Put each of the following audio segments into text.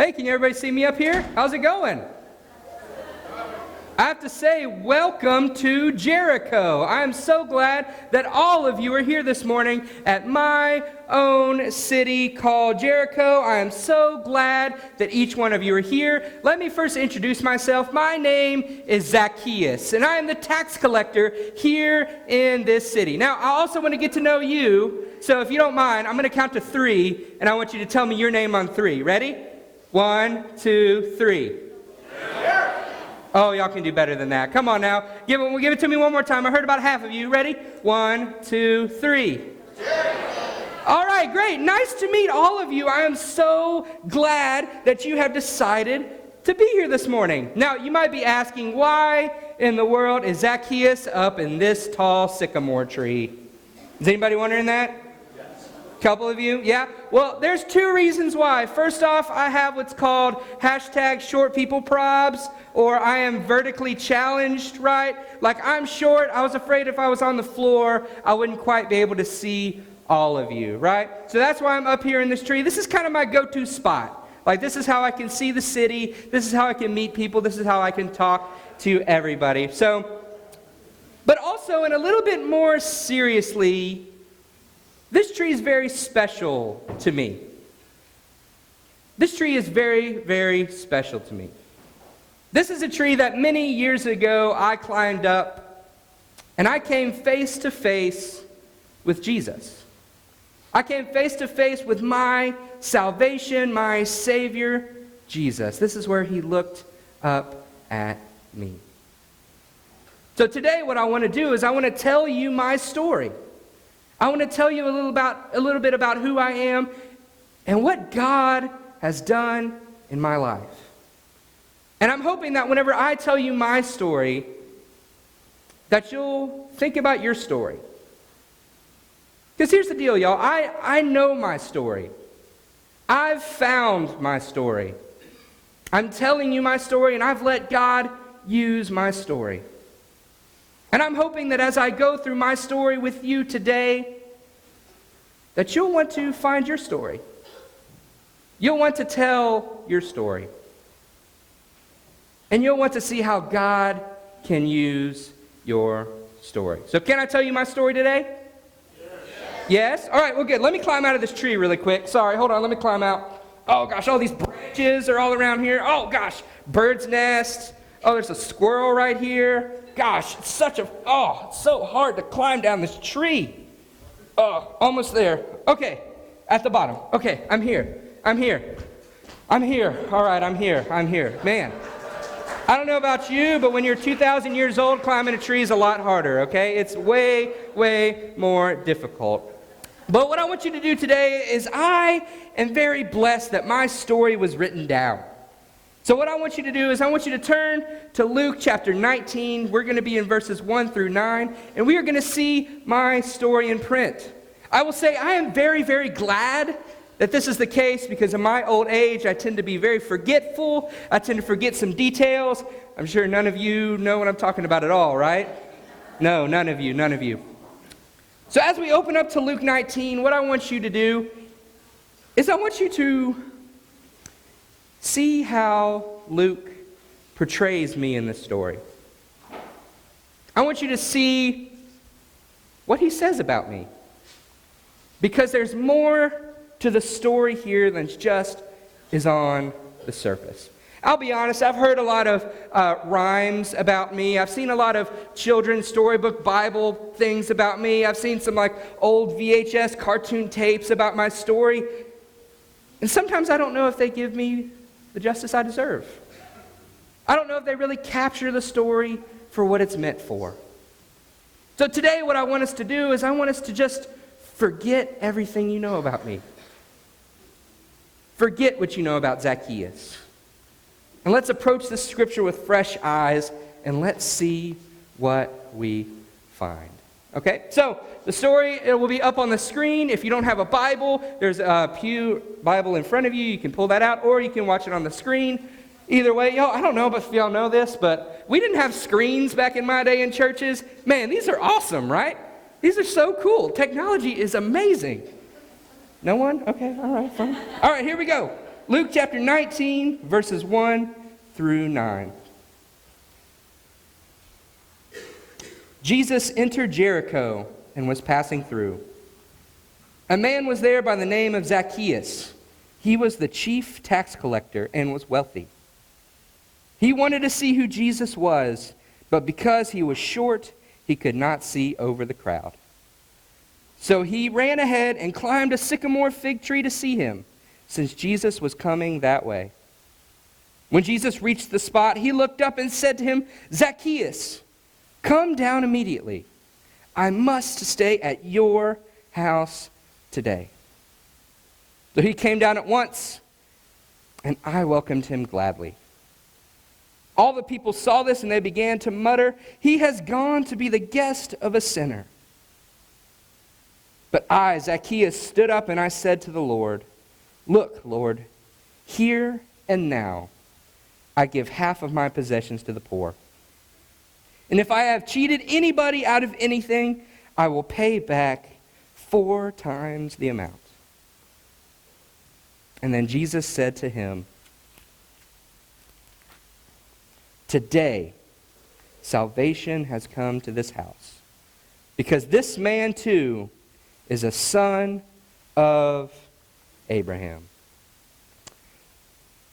Hey, can everybody see me up here? How's it going? I have to say, welcome to Jericho. I am so glad that all of you are here this morning at my own city called Jericho. I am so glad that each one of you are here. Let me first introduce myself. My name is Zacchaeus, and I am the tax collector here in this city. Now, I also want to get to know you, so if you don't mind, I'm going to count to 3, and I want you to tell me your name on 3. Ready? 1, 2, 3. Oh, y'all can do better than that. Come on now. Give it to me one more time. I heard about half of you. Ready? 1, 2, 3. All right, great. Nice to meet all of you. I am so glad that you have decided to be here this morning. Now, you might be asking, why in the world is Zacchaeus up in this tall sycamore tree? Is anybody wondering that? Couple of you? Yeah? Well, there's 2 reasons why. First off, I have what's called #ShortPeopleProbs, or I am vertically challenged, right? Like, I'm short. I was afraid if I was on the floor, I wouldn't quite be able to see all of you, right? So that's why I'm up here in this tree. This is kind of my go-to spot. Like, this is how I can see the city. This is how I can meet people. This is how I can talk to everybody. So, but also, in a little bit more seriously, this tree is very special to me. This tree is very, very special to me. This is a tree that many years ago I climbed up, and I came face to face with Jesus. I came face to face with my salvation, my Savior, Jesus. This is where He looked up at me. So today what I want to do is I want to tell you my story. I want to tell you a little bit about who I am and what God has done in my life. And I'm hoping that whenever I tell you my story, that you'll think about your story. Because here's the deal, y'all. I know my story. I've found my story. I'm telling you my story, and I've let God use my story. And I'm hoping that as I go through my story with you today, that you'll want to find your story. You'll want to tell your story. And you'll want to see how God can use your story. So can I tell you my story today? Yes? All right, well, good. Let me climb out of this tree really quick. Sorry, hold on. Let me climb out. Oh, gosh, all these branches are all around here. Oh, gosh, bird's nest. Oh, there's a squirrel right here. Gosh, it's so hard to climb down this tree. Oh, almost there. Okay, at the bottom. Okay, I'm here. All right, I'm here. Man, I don't know about you, but when you're 2,000 years old, climbing a tree is a lot harder, okay? It's way, way more difficult. But what I want you to do today is I am very blessed that my story was written down. So what I want you to do is I want you to turn to Luke chapter 19. We're going to be in verses 1 through 9, and we are going to see my story in print. I will say I am very, very glad that this is the case because in my old age, I tend to be very forgetful. I tend to forget some details. I'm sure none of you know what I'm talking about at all, right? No, none of you. So as we open up to Luke 19, what I want you to do is I want you to see how Luke portrays me in this story. I want you to see what he says about me. Because there's more to the story here than just is on the surface. I'll be honest, I've heard a lot of rhymes about me. I've seen a lot of children's storybook Bible things about me. I've seen some old VHS cartoon tapes about my story. And sometimes I don't know if they give me the justice I deserve. I don't know if they really capture the story for what it's meant for. So today what I want us to do is I want us to just forget everything you know about me. Forget what you know about Zacchaeus. And let's approach this scripture with fresh eyes and let's see what we find. Okay, so the story, it will be up on the screen. If you don't have a Bible, there's a Pew Bible in front of you. You can pull that out, or you can watch it on the screen. Either way, y'all, I don't know if y'all know this, but we didn't have screens back in my day in churches. Man, these are awesome, right? These are so cool. Technology is amazing. No one? Okay, all right, fine. All right, here we go. Luke chapter 19, verses 1 through 9. Jesus entered Jericho and was passing through. A man was there by the name of Zacchaeus. He was the chief tax collector and was wealthy. He wanted to see who Jesus was, but because he was short, he could not see over the crowd. So he ran ahead and climbed a sycamore fig tree to see him, since Jesus was coming that way. When Jesus reached the spot, he looked up and said to him, "Zacchaeus, come down immediately. I must stay at your house today." So he came down at once, and I welcomed him gladly. All the people saw this, and they began to mutter, "He has gone to be the guest of a sinner." But I, Zacchaeus, stood up and I said to the Lord, "Look, Lord, here and now I give half of my possessions to the poor. And if I have cheated anybody out of anything, I will pay back 4 times the amount." And then Jesus said to him, "Today, salvation has come to this house, because this man too is a son of Abraham."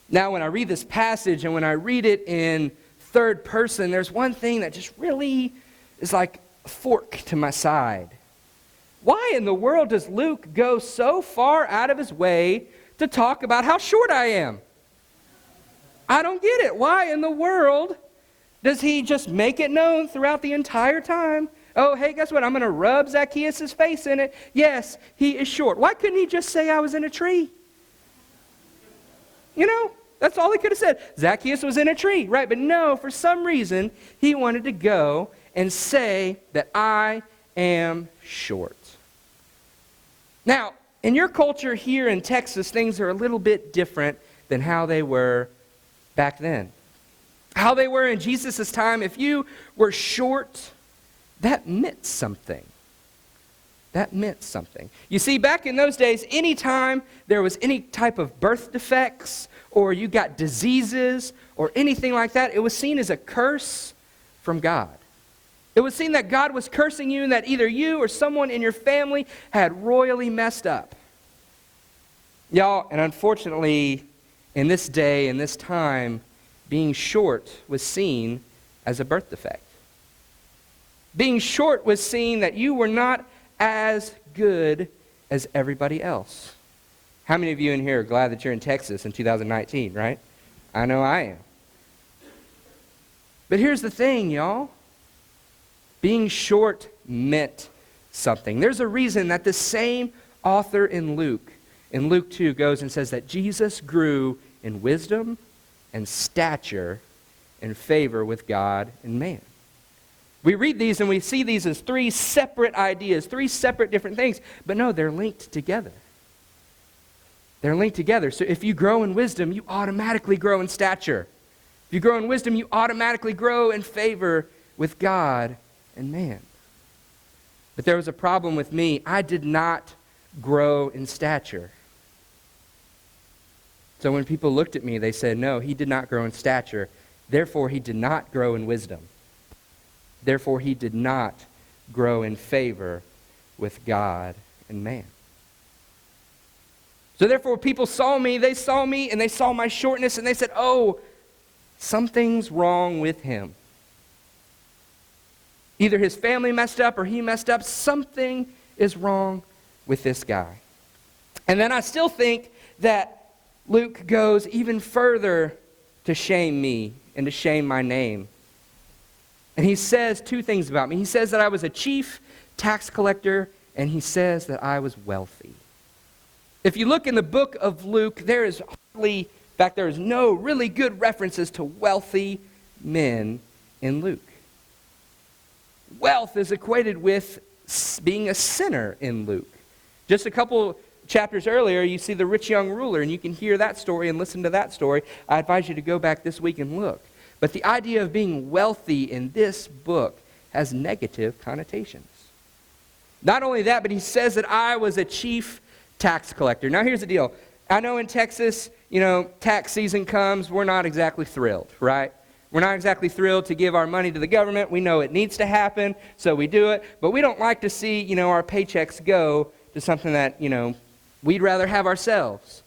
Now, when I read this passage and when I read it in third person, there's one thing that just really is like a fork to my side. Why in the world does Luke go so far out of his way to talk about how short I am? I don't get it. Why in the world does he just make it known throughout the entire time? Oh, hey, guess what? I'm going to rub Zacchaeus' face in it. Yes, he is short. Why couldn't he just say I was in a tree? You know, that's all he could have said. Zacchaeus was in a tree, right? But no, for some reason, he wanted to go and say that I am short. Now, in your culture here in Texas, things are a little bit different than how they were back then. How they were in Jesus' time, if you were short, that meant something. That meant something. You see, back in those days, anytime there was any type of birth defects or you got diseases or anything like that, it was seen as a curse from God. It was seen that God was cursing you and that either you or someone in your family had royally messed up. Y'all, and unfortunately, in this day, in this time, being short was seen as a birth defect. Being short was seen that you were not as good as everybody else. How many of you in here are glad that you're in Texas in 2019, right? I know I am. But here's the thing, y'all. Being short meant something. There's a reason that the same author in Luke 2 goes and says that Jesus grew in wisdom and stature and favor with God and man. We read these and we see these as 3 separate ideas, 3 separate different things, but no, they're linked together. They're linked together. So if you grow in wisdom, you automatically grow in stature. If you grow in wisdom, you automatically grow in favor with God and man. But there was a problem with me. I did not grow in stature. So when people looked at me, they said, "No, he did not grow in stature. Therefore, he did not grow in wisdom. Therefore, he did not grow in favor with God and man." So therefore, people saw me, and they saw my shortness, and they said, "Oh, something's wrong with him. Either his family messed up or he messed up. Something is wrong with this guy." And then I still think that Luke goes even further to shame me and to shame my name. And he says 2 things about me. He says that I was a chief tax collector, and he says that I was wealthy. If you look in the book of Luke, there is no really good references to wealthy men in Luke. Wealth is equated with being a sinner in Luke. Just a couple chapters earlier, you see the rich young ruler, and you can hear that story and listen to that story. I advise you to go back this week and look. But the idea of being wealthy in this book has negative connotations. Not only that, but he says that I was a chief tax collector. Now here's the deal. I know in Texas, tax season comes, we're not exactly thrilled, right? We're not exactly thrilled to give our money to the government. We know it needs to happen, so we do it. But we don't like to see, our paychecks go to something that, we'd rather have ourselves.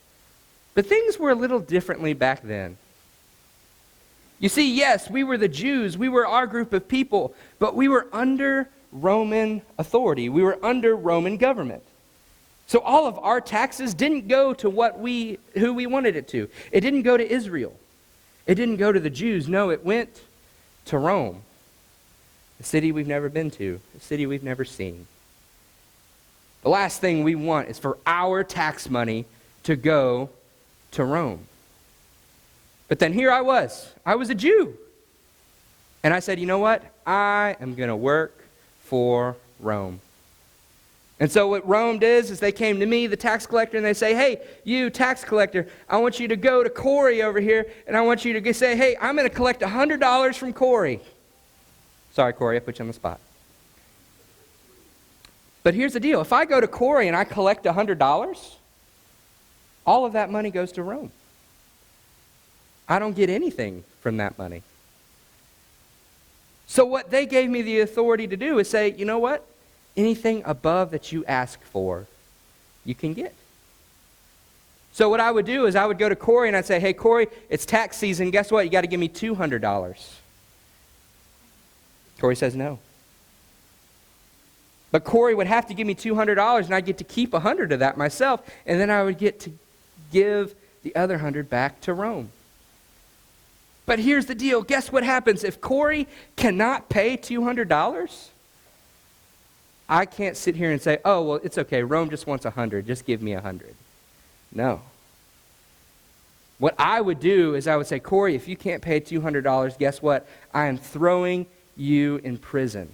But things were a little differently back then. You see, yes, we were the Jews. We were our group of people, but we were under Roman authority. We were under Roman government. So all of our taxes didn't go to who we wanted it to. It didn't go to Israel. It didn't go to the Jews. No, it went to Rome, a city we've never been to, a city we've never seen. The last thing we want is for our tax money to go to Rome. But then here I was a Jew. And I said, you know what? I am going to work for Rome. And so what Rome did is they came to me, the tax collector, and they say, hey, you tax collector, I want you to go to Corey over here, and I want you to say, hey, I'm going to collect $100 from Corey. Sorry, Corey, I put you on the spot. But here's the deal. If I go to Corey and I collect $100, all of that money goes to Rome. I don't get anything from that money. So what they gave me the authority to do is say, you know what? Anything above that you ask for, you can get. So what I would do is I would go to Corey and I'd say, hey, Corey, it's tax season. Guess what? You got to give me $200. Corey says no. But Corey would have to give me $200, and I'd get to keep $100 of that myself, and then I would get to give the other $100 back to Rome. But here's the deal. Guess what happens? If Corey cannot pay $200, I can't sit here and say, oh, well, it's okay. Rome just wants $100. Just give me $100. No. What I would do is I would say, Corey, if you can't pay $200, guess what? I am throwing you in prison.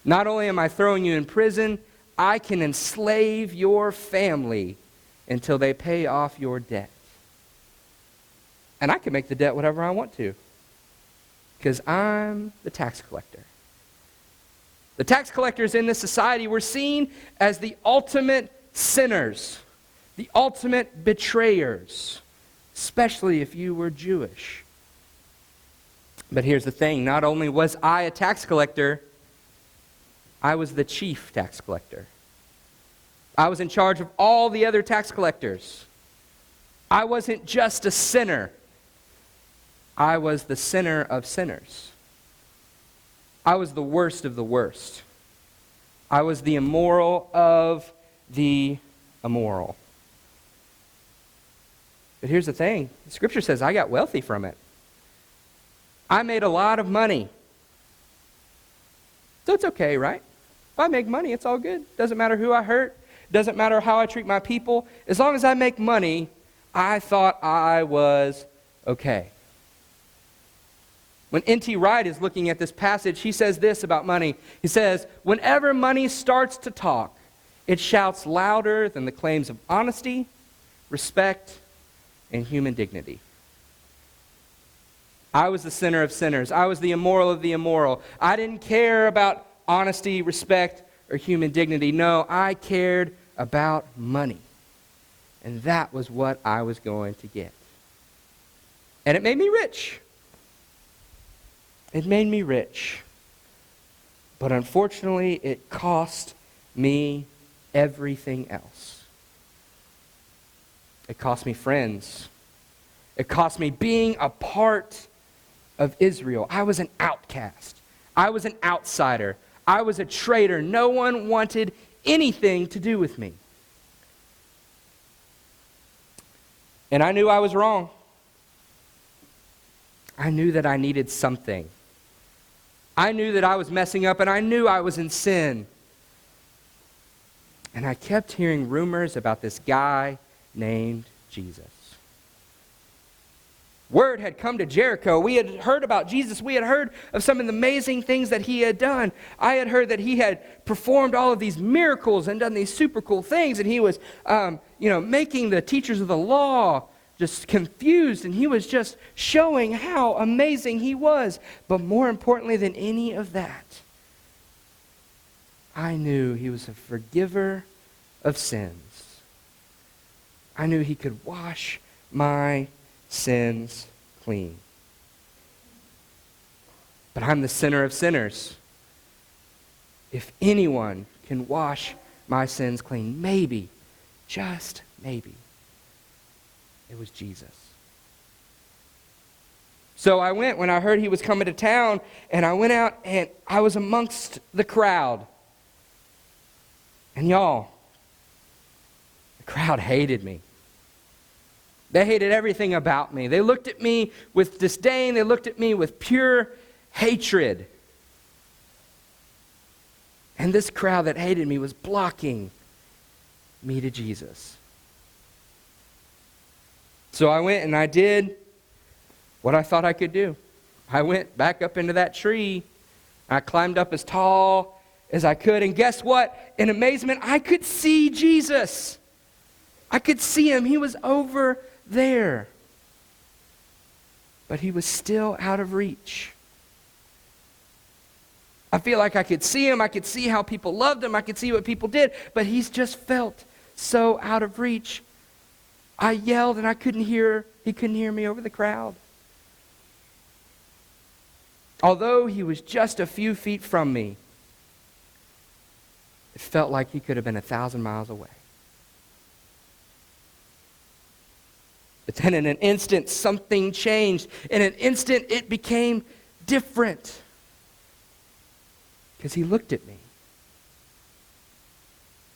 Not only am I throwing you in prison, I can enslave your family until they pay off your debt. And I can make the debt whatever I want to, because I'm the tax collector. The tax collectors in this society were seen as the ultimate sinners, the ultimate betrayers, especially if you were Jewish. But here's the thing. Not only was I a tax collector, I was the chief tax collector. I was in charge of all the other tax collectors. I wasn't just a sinner. I was the sinner of sinners. I was the worst of the worst. I was the immoral of the immoral. But here's the thing. The scripture says I got wealthy from it. I made a lot of money. So it's okay, right? If I make money, it's all good. Doesn't matter who I hurt. Doesn't matter how I treat my people. As long as I make money, I thought I was okay. When N.T. Wright is looking at this passage, he says this about money. He says, whenever money starts to talk, it shouts louder than the claims of honesty, respect, and human dignity. I was the sinner of sinners. I was the immoral of the immoral. I didn't care about honesty, respect, or human dignity. No, I cared about money. And that was what I was going to get. And it made me rich. It made me rich. But unfortunately, it cost me everything else. It cost me friends. It cost me being a part of Israel. I was an outcast. I was an outsider. I was a traitor. No one wanted anything to do with me. And I knew I was wrong. I knew that I needed something. I knew that I was messing up, and I knew I was in sin. And I kept hearing rumors about this guy named Jesus. Word had come to Jericho. We had heard about Jesus. We had heard of some of the amazing things that he had done. I had heard that he had performed all of these miracles and done these super cool things, and he was, making the teachers of the law just confused, and he was just showing how amazing he was. But more importantly than any of that, I knew he was a forgiver of sins. I knew he could wash my sins clean. But I'm the sinner of sinners. If anyone can wash my sins clean, maybe, just maybe, it was Jesus. So I went when I heard he was coming to town, and I went out and I was amongst the crowd. And y'all, the crowd hated me. They hated everything about me. They looked at me with disdain. They looked at me with pure hatred. And this crowd that hated me was blocking me to Jesus. So I went and I did what I thought I could do. I went back up into that tree. I climbed up as tall as I could. And guess what? In amazement, I could see Jesus. I could see him. He was over there. But he was still out of reach. I feel like I could see him. I could see how people loved him. I could see what people did. But he's just felt so out of reach. I yelled and he couldn't hear me over the crowd. Although he was just a few feet from me, it felt like he could have been 1,000 miles away. But then in an instant, something changed. In an instant, it became different. Because he looked at me.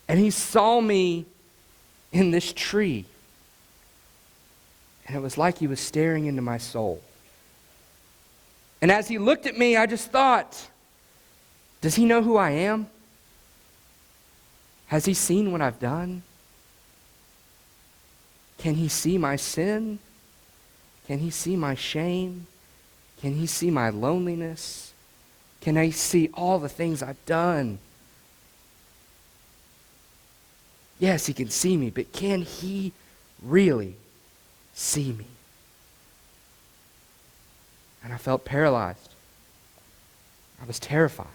And he saw me in this tree. And it was like he was staring into my soul. And as he looked at me, I just thought, does he know who I am? Has he seen what I've done? Can he see my sin? Can he see my shame? Can he see my loneliness? Can he see all the things I've done? Yes, he can see me, but can he really see me? And I felt paralyzed. I was terrified.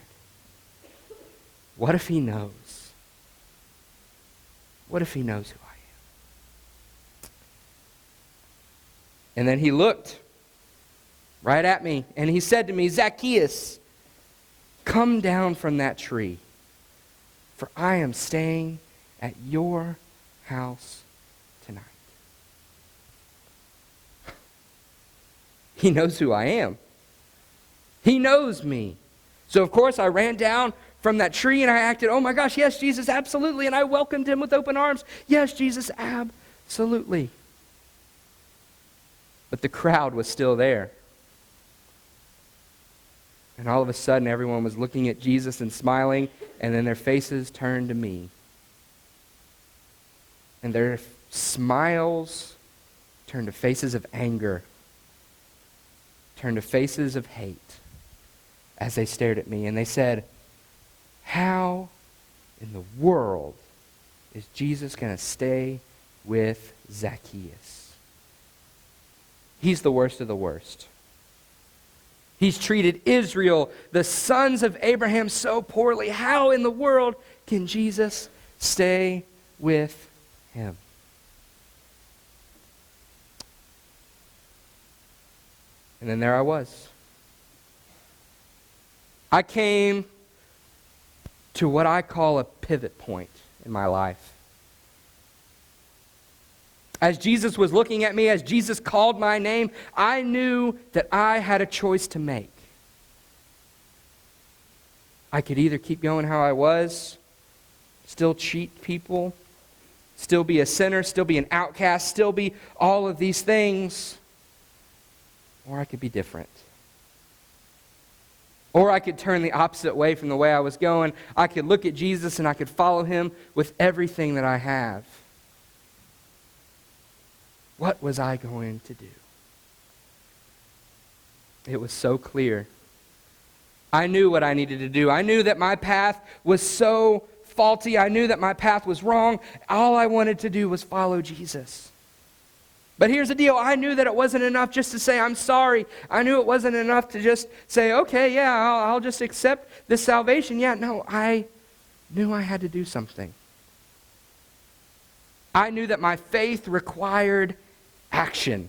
What if he knows? What if he knows who I am? And then he looked right at me, and he said to me, Zacchaeus, come down from that tree, for I am staying at your house tonight. He knows who I am. He knows me. So of course I ran down from that tree and I acted, oh my gosh, yes, Jesus, absolutely. And I welcomed him with open arms. Yes, Jesus, absolutely. But the crowd was still there. And all of a sudden everyone was looking at Jesus and smiling, and then their faces turned to me. And their smiles turned to faces of anger, turned to faces of hate as they stared at me. And they said, how in the world is Jesus going to stay with Zacchaeus? He's the worst of the worst. He's treated Israel, the sons of Abraham, so poorly. How in the world can Jesus stay with him? And then there I was. I came to what I call a pivot point in my life. As Jesus was looking at me, as Jesus called my name, I knew that I had a choice to make. I could either keep going how I was, still cheat people, still be a sinner, still be an outcast, still be all of these things, or I could be different. Or I could turn the opposite way from the way I was going. I could look at Jesus and I could follow him with everything that I have. What was I going to do? It was so clear. I knew what I needed to do. I knew that my path was so faulty. I knew that my path was wrong. All I wanted to do was follow Jesus. But here's the deal. I knew that it wasn't enough just to say, I'm sorry. I knew it wasn't enough to just say, okay, yeah, I'll just accept this salvation. Yeah, no, I knew I had to do something. I knew that my faith required action.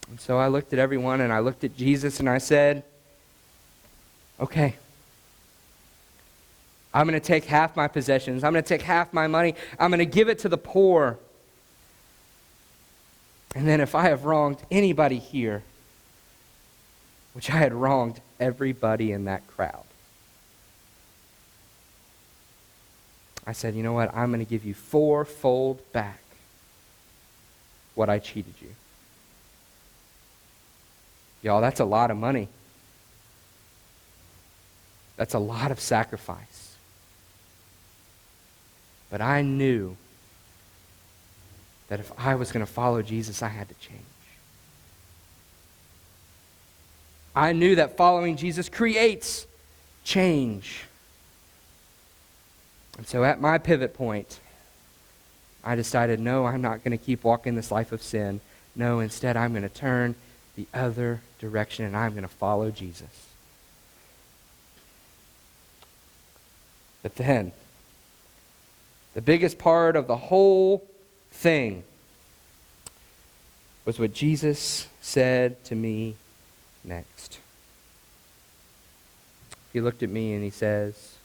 And so I looked at everyone and I looked at Jesus and I said, okay, I'm going to take half my possessions. I'm going to take half my money. I'm going to give it to the poor. And then if I have wronged anybody here, which I had wronged everybody in that crowd, I said, you know what? I'm going to give you fourfold back what I cheated you. Y'all, that's a lot of money. That's a lot of sacrifice. But I knew that if I was going to follow Jesus, I had to change. I knew that following Jesus creates change. And so at my pivot point, I decided, no, I'm not going to keep walking this life of sin. No, instead I'm going to turn the other direction and I'm going to follow Jesus. But then, the biggest part of the whole thing was what Jesus said to me next. He looked at me and he says,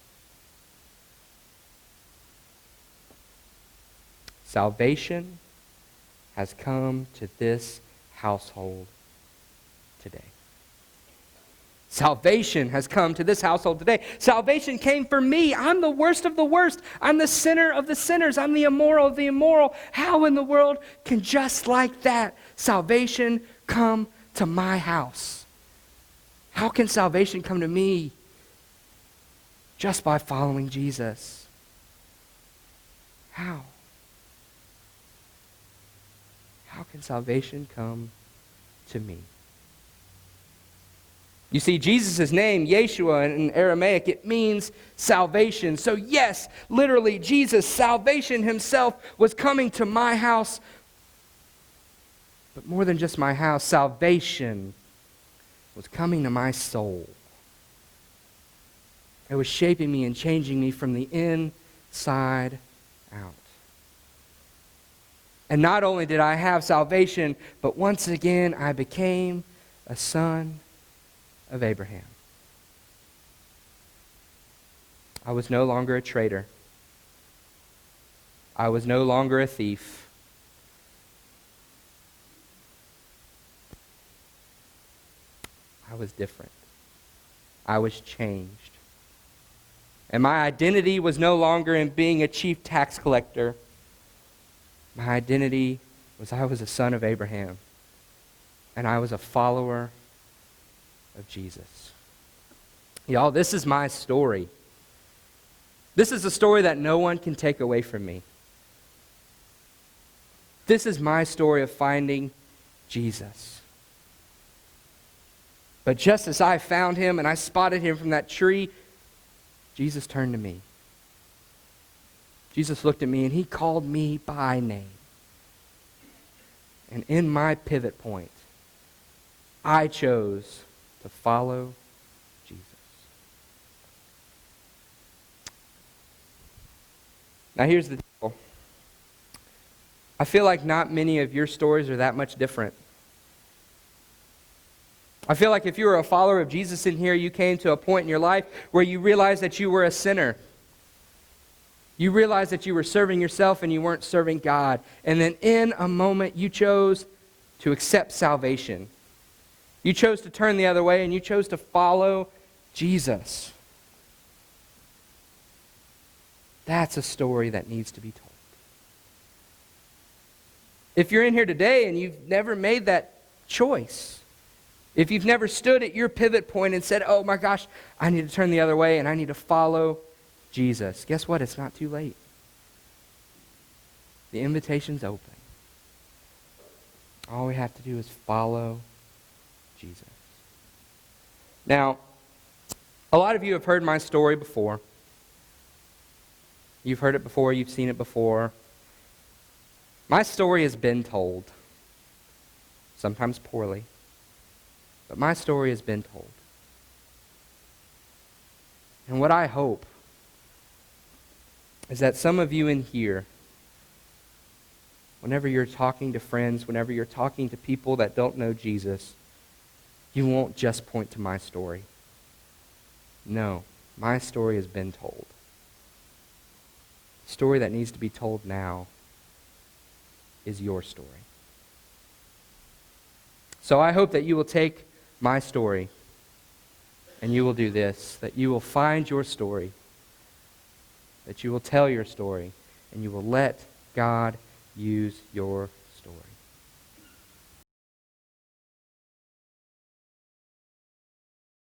salvation has come to this household today. Salvation has come to this household today. Salvation came for me. I'm the worst of the worst. I'm the sinner of the sinners. I'm the immoral of the immoral. How in the world can just like that salvation come to my house? How can salvation come to me just by following Jesus? How? How can salvation come to me? You see, Jesus' name, Yeshua, in Aramaic, it means salvation. So yes, literally, Jesus, salvation himself, was coming to my house. But more than just my house, salvation was coming to my soul. It was shaping me and changing me from the inside out. And not only did I have salvation, but once again I became a son of Abraham. I was no longer a traitor. I was no longer a thief. I was different. I was changed. And my identity was no longer in being a chief tax collector. My identity was I was a son of Abraham. And I was a follower of Jesus. Y'all, this is my story. This is a story that no one can take away from me. This is my story of finding Jesus. But just as I found him and I spotted him from that tree, Jesus turned to me. Jesus looked at me and he called me by name. And in my pivot point, I chose to follow Jesus. Now here's the deal. I feel like not many of your stories are that much different. I feel like if you were a follower of Jesus in here, you came to a point in your life where you realized that you were a sinner. You realized that you were serving yourself and you weren't serving God. And then in a moment, you chose to accept salvation. You chose to turn the other way and you chose to follow Jesus. That's a story that needs to be told. If you're in here today and you've never made that choice, if you've never stood at your pivot point and said, oh my gosh, I need to turn the other way and I need to follow Jesus, guess what? It's not too late. The invitation's open. All we have to do is follow Jesus. Now, a lot of you have heard my story before. You've heard it before, you've seen it before. My story has been told, sometimes poorly, but my story has been told. And what I hope is that some of you in here whenever you're talking to friends, whenever you're talking to people that don't know Jesus, you won't just point to my story. No, my story has been told. The story that needs to be told now is your story. So I hope that you will take my story and you will do this, that you will find your story, that you will tell your story, and you will let God use your